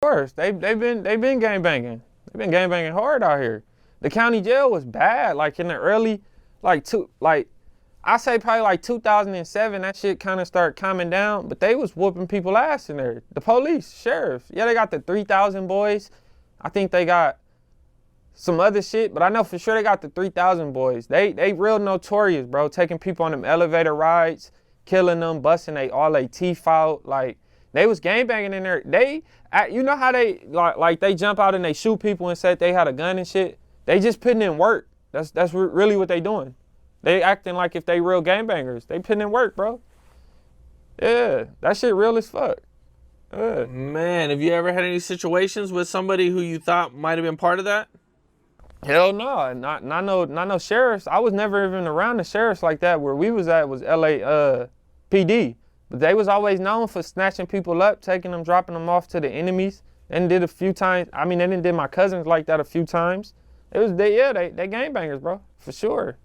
course, they've been gang banging. They've been gang banging hard out here. The county jail was bad. Like in the early, I say probably like 2007, that shit kind of started calming down. But they was whooping people ass in there. The police, sheriff, yeah, they got the 3,000 boys. I think they got some other shit, but I know for sure they got the 3,000 boys. They real notorious, bro. Taking people on them elevator rides, killing them, busting all they teeth out. Like they was gangbanging in there. You know how they like they jump out and they shoot people and said they had a gun and shit. They just putting in work. That's really what they doing. They acting like if they real gangbangers. They putting in work, bro. Yeah, that shit real as fuck. Yeah. Man, have you ever had any situations with somebody who you thought might have been part of that? Hell no, not no sheriffs. I was never even around the sheriffs like that. Where we was at was LA PD. But they was always known for snatching people up, taking them, dropping them off to the enemies. And did a few times. I mean, they didn't did my cousins like that a few times. They gangbangers, bro, for sure.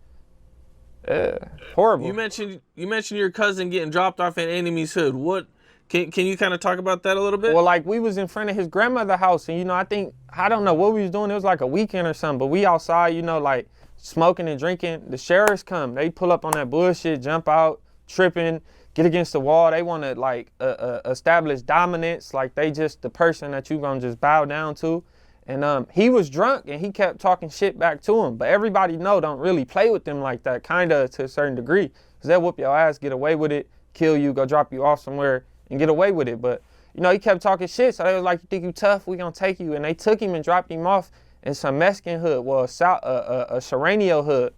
Yeah, horrible. You mentioned your cousin getting dropped off in enemy's hood. What can you kind of talk about that a little bit? Well, like we was in front of his grandmother's house, and I don't know what we was doing. It was like a weekend or something, but we outside, like smoking and drinking. The sheriffs come, they pull up on that bullshit, jump out, tripping, get against the wall. They want to like establish dominance, like they just the person that you gonna just bow down to. And he was drunk and he kept talking shit back to him. But everybody don't really play with them like that, kind of to a certain degree. Because they'll whoop your ass, get away with it, kill you, go drop you off somewhere and get away with it. But, he kept talking shit. So they was like, you think you tough? We gonna take you. And they took him and dropped him off in some Mexican hood, well, a Serranio hood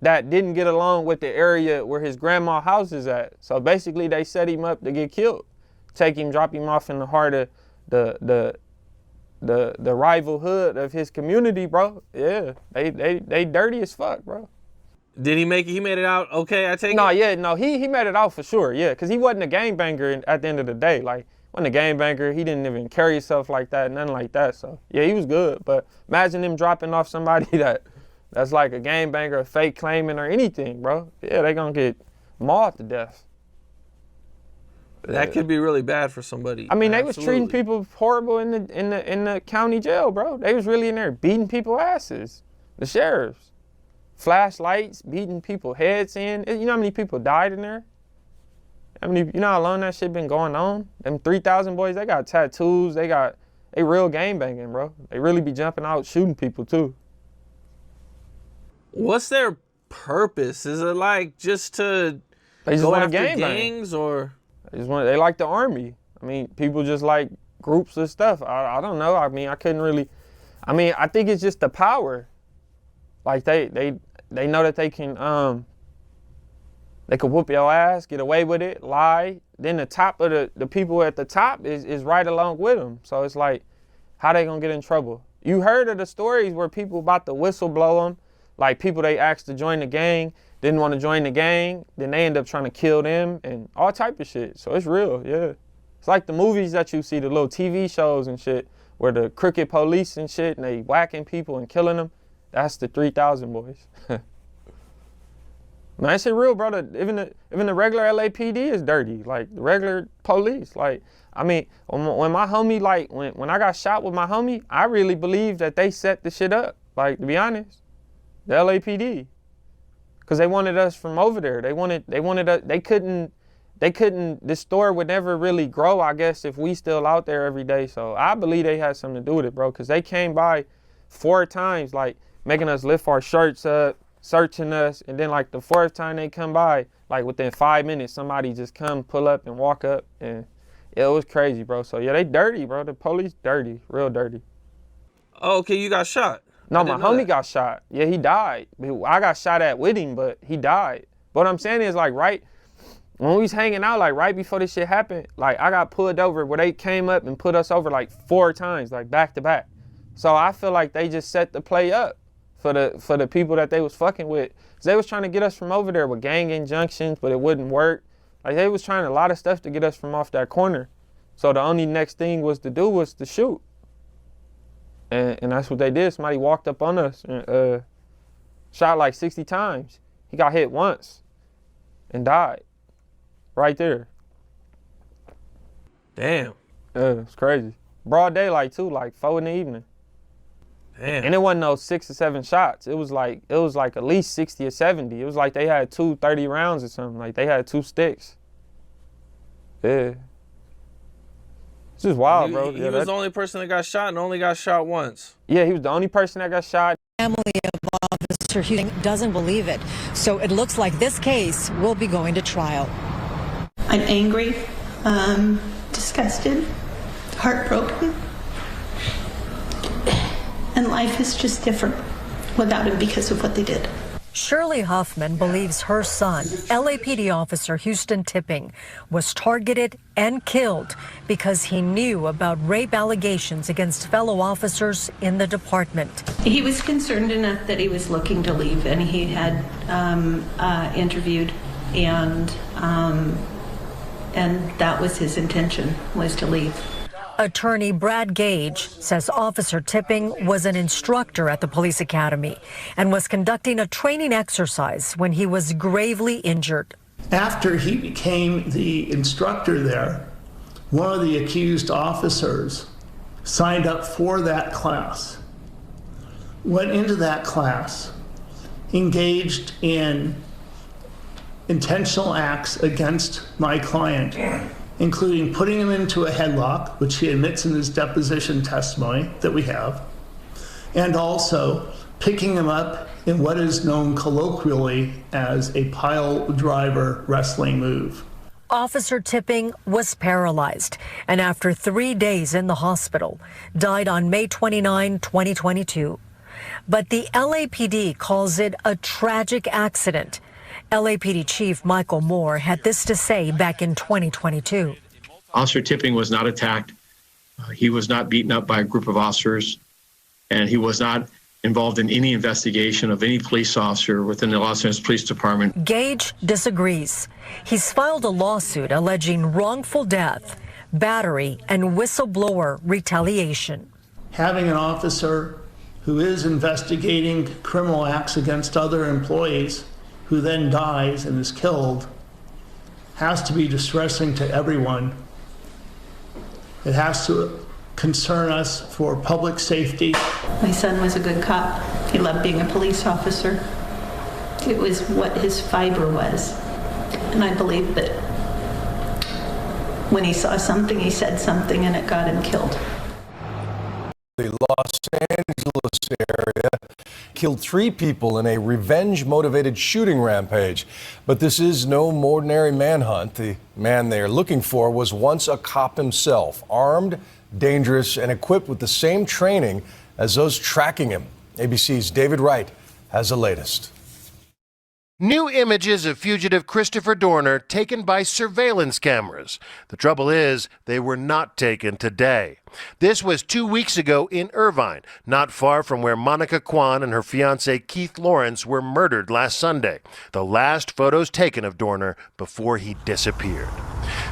that didn't get along with the area where his grandma's house is at. So basically they set him up to get killed. Take him, drop him off in the heart of the rival hood of his community, bro. Yeah, they dirty as fuck, bro. Did he make it? He made it out okay, I take No, it? yeah, no, he made it out for sure, yeah, because he wasn't a gangbanger at the end of the day. Like, wasn't a gangbanger. He didn't even carry himself like that, nothing like that. So, yeah, he was good. But imagine him dropping off somebody that's like a gangbanger, a fake claiming or anything, bro. Yeah, they gonna get mauled to death. That could be really bad for somebody. I mean, they was treating people horrible in the county jail, bro. They was really in there beating people asses. The sheriffs, flashlights, beating people heads in. You know how many people died in there? You know how long that shit been going on? Them 3,000 boys, they got tattoos. They real gang banging, bro. They really be jumping out shooting people too. What's their purpose? Is it like just to They just go want after to gang bang. gangs or? They like the army. I mean, people just like groups of stuff. I don't know. I mean, I think it's just the power. Like they know that they can whoop your ass, get away with it, lie. Then the top of the people at the top is right along with them. So it's like, how they gonna get in trouble? You heard of the stories where people about to whistle blow them, like people they asked to join the gang, didn't want to join the gang, then they end up trying to kill them and all type of shit. So it's real, yeah. It's like the movies that you see, the little TV shows and shit, where the crooked police and shit, and they whacking people and killing them. That's the 3,000 boys. Man, that shit real, brother. Even the regular LAPD is dirty, like the regular police. Like, I mean, when my homie, like, when I got shot with my homie, I really believe that they set the shit up, like, to be honest. The LAPD. Because they wanted us from over there. They wanted us, they couldn't, this store would never really grow, I guess, if we still out there every day. So I believe they had something to do with it, bro. Because they came by 4 times, like, making us lift our shirts up, searching us. And then, like, the 4th time they come by, like, within 5 minutes, somebody just come, pull up, and walk up. And yeah, it was crazy, bro. So, yeah, they dirty, bro. The police dirty, real dirty. Oh, okay, you got shot. No, my homie got shot. Yeah, he died. I got shot at with him, but he died. But what I'm saying is, like, right when we was hanging out, like, right before this shit happened, like, I got pulled over where they came up and put us over, like, 4 times, like, back to back. So I feel like they just set the play up for the people that they was fucking with. Cause they was trying to get us from over there with gang injunctions, but it wouldn't work. Like, they was trying a lot of stuff to get us from off that corner. So the only next thing was to do was to shoot. And that's what they did. Somebody walked up on us and shot like 60 times. He got hit once and died right there. Damn. It's crazy. broad daylight too, like 4 in the evening. Damn. And it wasn't no 6 or 7 shots. It was like at least 60 or 70. It was like they had 2 30 rounds or something. Like they had 2 sticks. Yeah. It's just wild, bro. He was the only person that got shot and only got shot once. Yeah, he was the only person that got shot. Family of Officer Houston doesn't believe it. So it looks like this case will be going to trial. I'm angry, disgusted, heartbroken. And life is just different without him because of what they did. Shirley Huffman believes her son, LAPD officer Houston Tipping, was targeted and killed because he knew about rape allegations against fellow officers in the department. He was concerned enough that he was looking to leave, and he had interviewed, and that was his intention, was to leave. Attorney Brad Gage says Officer Tipping was an instructor at the police academy and was conducting a training exercise when he was gravely injured. After he became the instructor there, one of the accused officers signed up for that class, went into that class, engaged in intentional acts against my client, including putting him into a headlock, which he admits in his deposition testimony that we have, and also picking him up in what is known colloquially as a pile driver wrestling move. Officer Tipping was paralyzed and after 3 days in the hospital, died on May 29, 2022. But the LAPD calls it a tragic accident. LAPD Chief Michael Moore had this to say back in 2022. Officer Tipping was not attacked. He was not beaten up by a group of officers, and he was not involved in any investigation of any police officer within the Los Angeles Police Department. Gage disagrees. He's filed a lawsuit alleging wrongful death, battery, and whistleblower retaliation. Having an officer who is investigating criminal acts against other employees who then dies and is killed has to be distressing to everyone. It has to concern us for public safety. My son was a good cop. He loved being a police officer. It was what his fiber was. And I believe that when he saw something, he said something, and it got him killed. The Los Angeles area killed 3 people in a revenge-motivated shooting rampage. But this is no ordinary manhunt. The man they are looking for was once a cop himself, armed, dangerous, and equipped with the same training as those tracking him. ABC's David Wright has the latest. New images of fugitive Christopher Dorner taken by surveillance cameras. The trouble is, they were not taken today. This was 2 weeks ago in Irvine, not far from where Monica Kwan and her fiancé Keith Lawrence were murdered last Sunday. The last photos taken of Dorner before he disappeared.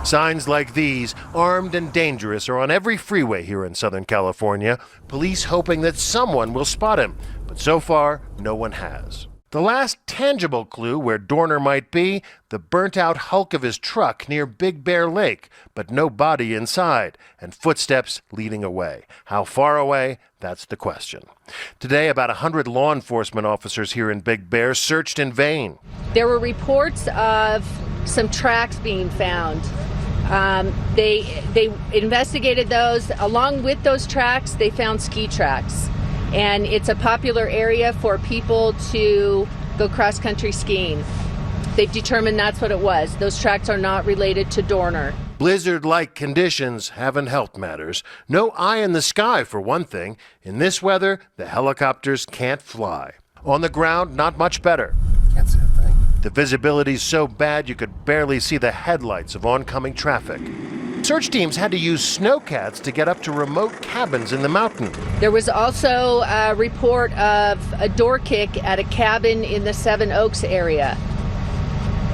Signs like these, armed and dangerous, are on every freeway here in Southern California. Police hoping that someone will spot him, but so far, no one has. The last tangible clue where Dorner might be, the burnt-out hulk of his truck near Big Bear Lake, but no body inside, and footsteps leading away. How far away? That's the question. Today, about 100 law enforcement officers here in Big Bear searched in vain. There were reports of some tracks being found. They investigated those. Along with those tracks, they found ski tracks. And it's a popular area for people to go cross-country skiing. They've determined that's what it was. Those tracks are not related to Dorner. Blizzard-like conditions haven't helped matters. No eye in the sky, for one thing. In this weather, the helicopters can't fly. On the ground, not much better. Can't see a thing. The visibility's so bad you could barely see the headlights of oncoming traffic. Search teams had to use snowcats to get up to remote cabins in the mountain. There was also a report of a door kick at a cabin in the Seven Oaks area.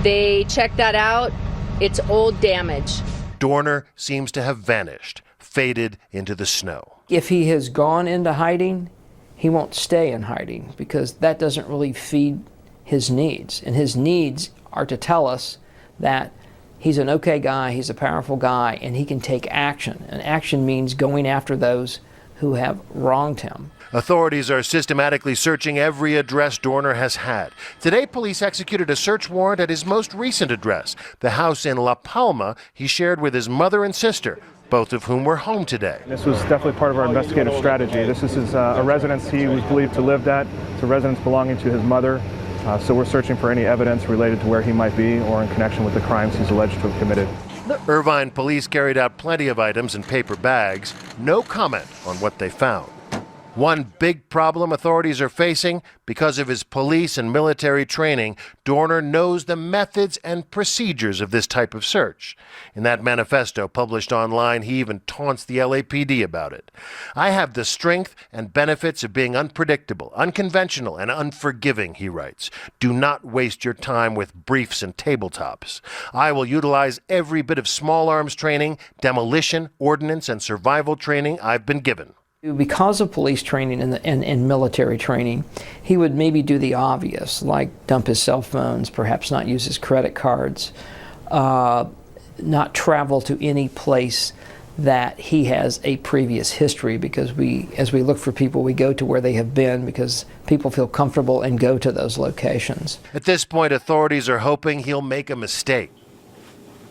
They checked that out. It's old damage. Dorner seems to have vanished, faded into the snow. If he has gone into hiding, he won't stay in hiding because that doesn't really feed his needs. And his needs are to tell us that he's an okay guy, he's a powerful guy, and he can take action. And action means going after those who have wronged him. Authorities are systematically searching every address Dorner has had. Today, police executed a search warrant at his most recent address, the house in La Palma he shared with his mother and sister, both of whom were home today. This was definitely part of our investigative strategy. This is a residence he was believed to live at. It's a residence belonging to his mother. So we're searching for any evidence related to where he might be or in connection with the crimes he's alleged to have committed. Irvine police carried out plenty of items in paper bags. No comment on what they found. One big problem authorities are facing, because of his police and military training, Dorner knows the methods and procedures of this type of search. In that manifesto published online, he even taunts the LAPD about it. I have the strength and benefits of being unpredictable, unconventional, and unforgiving, he writes. Do not waste your time with briefs and tabletops. I will utilize every bit of small arms training, demolition, ordnance, and survival training I've been given. Because of police training and military training, he would maybe do the obvious, like dump his cell phones, perhaps not use his credit cards, not travel to any place that he has a previous history, because as we look for people, we go to where they have been because people feel comfortable and go to those locations. At this point, authorities are hoping he'll make a mistake.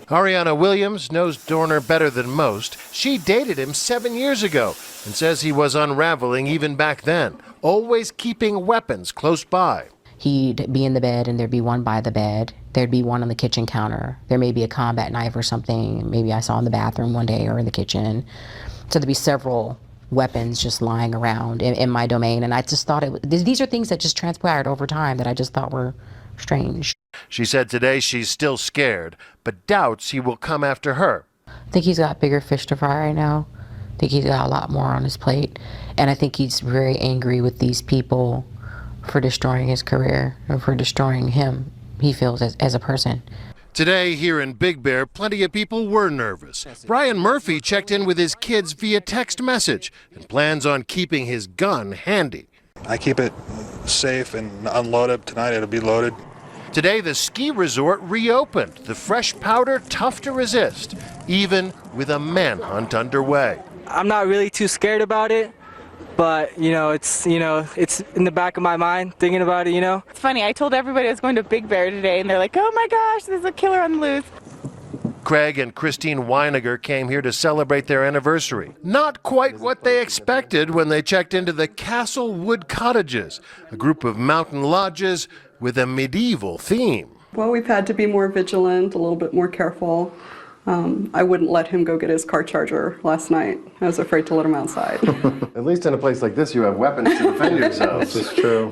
Ariana Williams knows Dorner better than most. She dated him 7 years ago and says he was unraveling even back then, always keeping weapons close by. He'd be in the bed and there'd be one by the bed. There'd be one on the kitchen counter. There may be a combat knife or something. Maybe I saw in the bathroom one day or in the kitchen. So there'd be several weapons just lying around in my domain. And I just thought these are things that just transpired over time that I just thought were strange. She said today she's still scared, but doubts he will come after her. I think he's got bigger fish to fry right now. I think he's got a lot more on his plate. And I think he's very angry with these people for destroying his career or for destroying him, he feels, as a person. Today, here in Big Bear, plenty of people were nervous. Brian Murphy checked in with his kids via text message and plans on keeping his gun handy. I keep it safe and unloaded. Tonight it'll be loaded. Today, the ski resort reopened. The fresh powder tough to resist, even with a manhunt underway. I'm not really too scared about it, but it's in the back of my mind thinking about it. It's funny. I told everybody I was going to Big Bear today, and they're like, "Oh my gosh, there's a killer on the loose." Craig and Christine Weiniger came here to celebrate their anniversary. Not quite what they expected when they checked into the Castle Wood Cottages, a group of mountain lodges with a medieval theme. Well, we've had to be more vigilant, a little bit more careful. I wouldn't let him go get his car charger last night. I was afraid to let him outside. At least in a place like this, you have weapons to defend yourselves. This is true.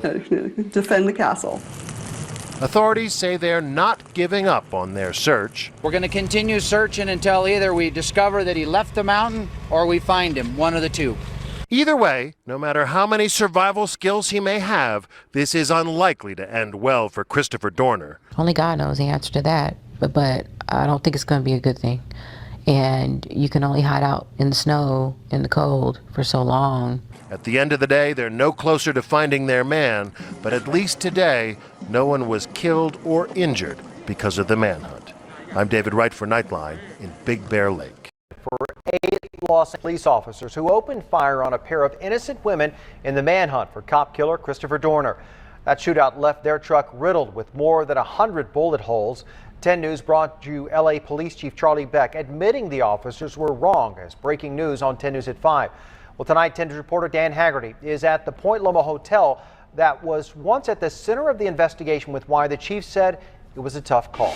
Defend the castle. Authorities say they're not giving up on their search. We're going to continue searching until either we discover that he left the mountain or we find him, one of the two. Either way, no matter how many survival skills he may have, this is unlikely to end well for Christopher Dorner. Only God knows the answer to that, but I don't think it's going to be a good thing. And you can only hide out in the snow, in the cold, for so long. At the end of the day, they're no closer to finding their man, but at least today, no one was killed or injured because of the manhunt. I'm David Wright for Nightline in Big Bear Lake. For 8 Los police officers who opened fire on a pair of innocent women in the manhunt for cop killer Christopher Dorner. That shootout left their truck riddled with more than 100 bullet holes. 10 News brought you LA Police Chief Charlie Beck admitting the officers were wrong as breaking news on 10 News at 5. Well, tonight, 10 News reporter Dan Haggerty is at the Point Loma Hotel that was once at the center of the investigation with why the chief said it was a tough call.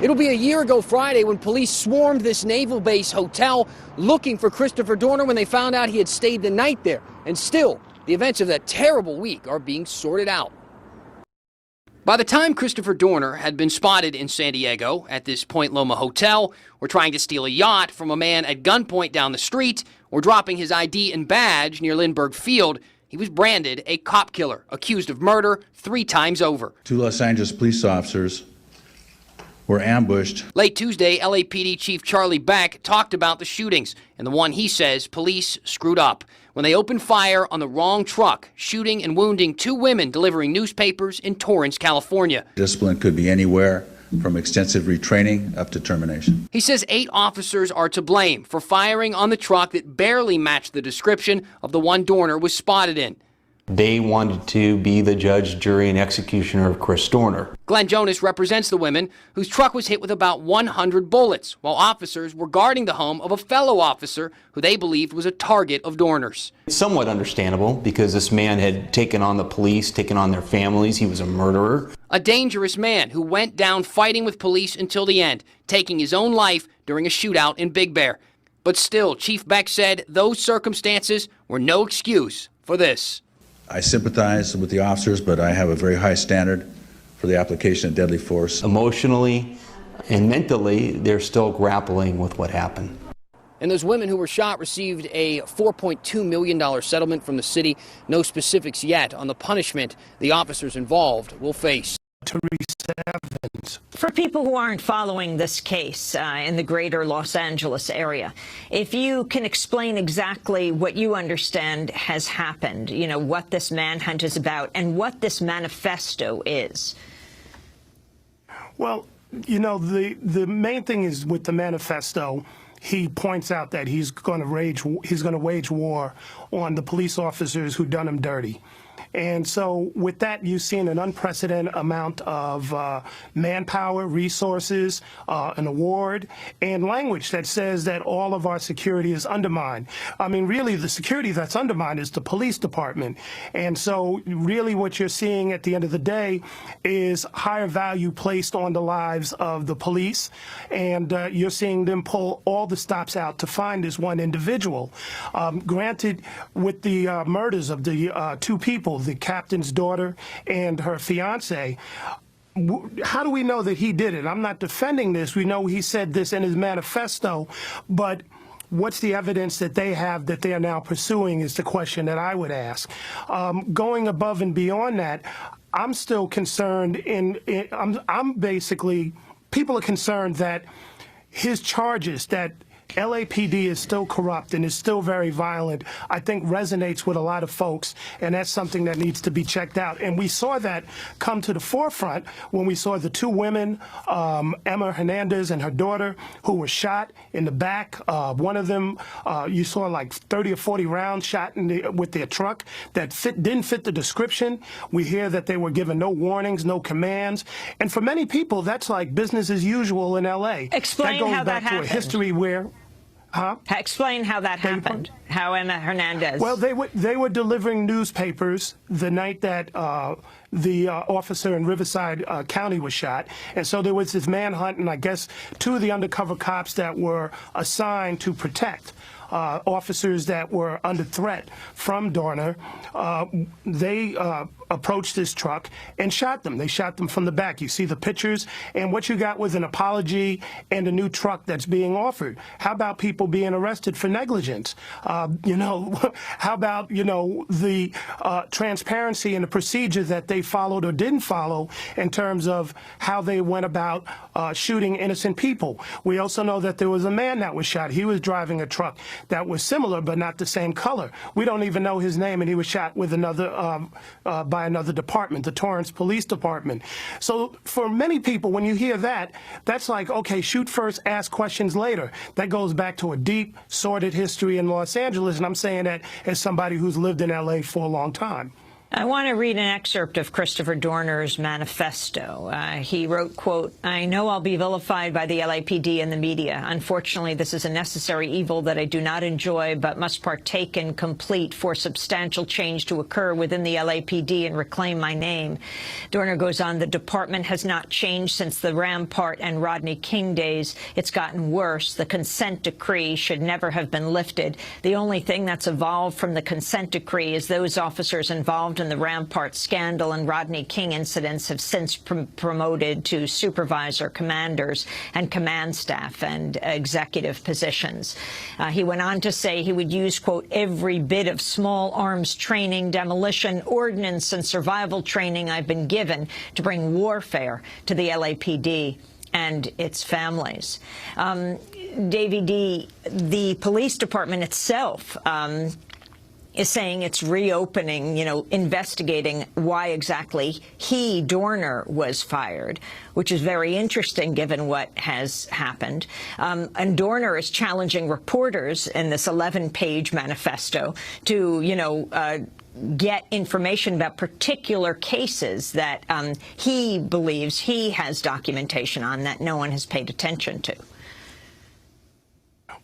It'll be a year ago Friday when police swarmed this naval base hotel looking for Christopher Dorner when they found out he had stayed the night there. And still, the events of that terrible week are being sorted out. By the time Christopher Dorner had been spotted in San Diego at this Point Loma hotel, or trying to steal a yacht from a man at gunpoint down the street, or dropping his ID and badge near Lindbergh Field, he was branded a cop killer, accused of murder 3 times over. 2 Los Angeles police officers were ambushed. Late Tuesday, LAPD Chief Charlie Beck talked about the shootings and the one he says police screwed up when they opened fire on the wrong truck, shooting and wounding 2 women delivering newspapers in Torrance, California. Discipline could be anywhere, from extensive retraining up to termination. He says 8 officers are to blame for firing on the truck that barely matched the description of the one Dorner was spotted in. They wanted to be the judge, jury, and executioner of Chris Dorner. Glenn Jonas represents the women whose truck was hit with about 100 bullets, while officers were guarding the home of a fellow officer who they believed was a target of Dorner's. It's somewhat understandable because this man had taken on the police, taken on their families. He was a murderer. A dangerous man who went down fighting with police until the end, taking his own life during a shootout in Big Bear. But still, Chief Beck said those circumstances were no excuse for this. I sympathize with the officers, but I have a very high standard for the application of deadly force. Emotionally and mentally, they're still grappling with what happened. And those women who were shot received a $4.2 million settlement from the city. No specifics yet on the punishment the officers involved will face. For people who aren't following this case in the greater Los Angeles area, if you can explain exactly what you understand has happened, you know, what this manhunt is about and what this manifesto is. Well, you know, the main thing is with the manifesto, he points out that he's going to wage war on the police officers who done him dirty. And so with that, you've seen an unprecedented amount of manpower, resources, an award, and language that says that all of our security is undermined. I mean, really, the security that's undermined is the police department. And so really what you're seeing at the end of the day is higher value placed on the lives of the police. And you're seeing them pull all the stops out to find this one individual. Granted, with the murders of the 2 people, the captain's daughter and her fiance, how do we know that he did it? I'm not defending this. We know he said this in his manifesto, but what's the evidence that they have that they are now pursuing is the question that I would ask. Going above and beyond that, I'm still concerned I'm basically, people are concerned that his charges that LAPD is still corrupt and is still very violent, I think resonates with a lot of folks, and that's something that needs to be checked out. And we saw that come to the forefront when we saw the 2 women, Emma Hernandez and her daughter, who were shot in the back. One of them, you saw like 30 or 40 rounds shot with their truck that didn't fit the description. We hear that they were given no warnings, no commands. And for many people, that's like business as usual in LA. Explain how that happened. That goes back to a history where... Explain how that happened, how Emma Hernandez... Well, they were delivering newspapers the night that the officer in Riverside County was shot. And so there was this manhunt, and I guess 2 of the undercover cops that were assigned to protect officers that were under threat from Dorner, they approached this truck and shot them. They shot them from the back. You see the pictures, and what you got was an apology and a new truck that's being offered. How about people being arrested for negligence? You know, how about, you know, the transparency and the procedure that they followed or didn't follow in terms of how they went about shooting innocent people? We also know that there was a man that was shot. He was driving a truck that was similar but not the same color. We don't even know his name, and he was shot with another by another department, the Torrance Police Department. So for many people, when you hear that, that's like, okay, shoot first, ask questions later. That goes back to a deep, sordid history in Los Angeles, and I'm saying that as somebody who's lived in LA for a long time. I want to read an excerpt of Christopher Dorner's manifesto. He wrote, quote, "I know I'll be vilified by the LAPD and the media. Unfortunately, this is a necessary evil that I do not enjoy but must partake in complete for substantial change to occur within the LAPD and reclaim my name." Dorner goes on, "The department has not changed since the Rampart and Rodney King days. It's gotten worse. The consent decree should never have been lifted. The only thing that's evolved from the consent decree is those officers involved in the Rampart scandal and Rodney King incidents have since promoted to supervisor, commanders, and command staff and executive positions." He went on to say he would use, quote, "every bit of small arms training, demolition, ordnance, and survival training I've been given to bring warfare to the LAPD and its families." Davey D., the police department itself is saying it's reopening, investigating why exactly Dorner was fired, which is very interesting given what has happened. And Dorner is challenging reporters in this 11-page manifesto to, get information about particular cases that he believes he has documentation on that no one has paid attention to.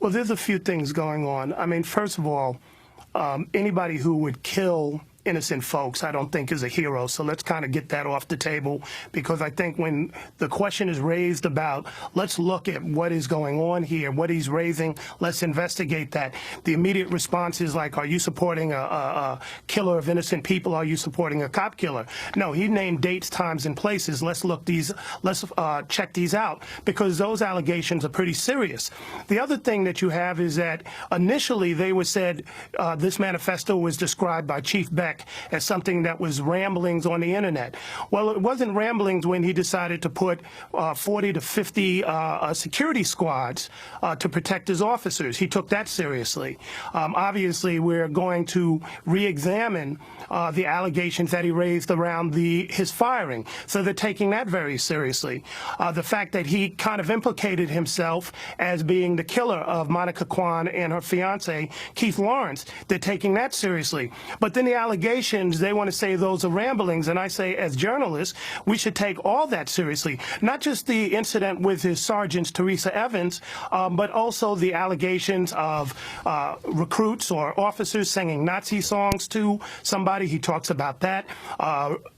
Well, there's a few things going on. I mean, first of all, anybody who would kill innocent folks, I don't think is a hero. So let's kind of get that off the table, because I think when the question is raised about, let's look at what is going on here, what he's raising, let's investigate that. The immediate response is like, are you supporting a killer of innocent people? Are you supporting a cop killer? No, he named dates, times, and places. Let's check these out, because those allegations are pretty serious. The other thing that you have is that initially they were said this manifesto was described by Chief Beck as something that was ramblings on the internet. Well, it wasn't ramblings when he decided to put 40 to 50 security squads to protect his officers. He took that seriously. Obviously, we're going to re-examine the allegations that he raised around his firing. So they're taking that very seriously. The fact that he kind of implicated himself as being the killer of Monica Kwan and her fiance, Keith Lawrence, they're taking that seriously. But then the allegations, they want to say those are ramblings, and I say, as journalists, we should take all that seriously. Not just the incident with his sergeants, Teresa Evans, but also the allegations of recruits or officers singing Nazi songs to somebody. He talks about that.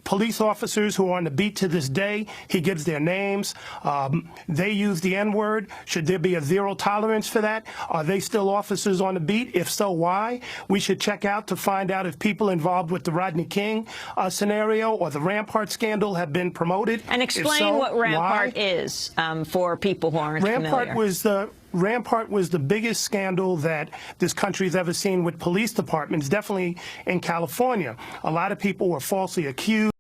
Police officers who are on the beat to this day, he gives their names. They use the N-word. Should there be a zero tolerance for that? Are they still officers on the beat? If so, why? We should check out to find out if people involved with the Rodney King scenario or the Rampart scandal have been promoted. And explain so, what Rampart why? Is for people who aren't familiar. Rampart was the biggest scandal that this country's ever seen with police departments, definitely in California. A lot of people were falsely accused.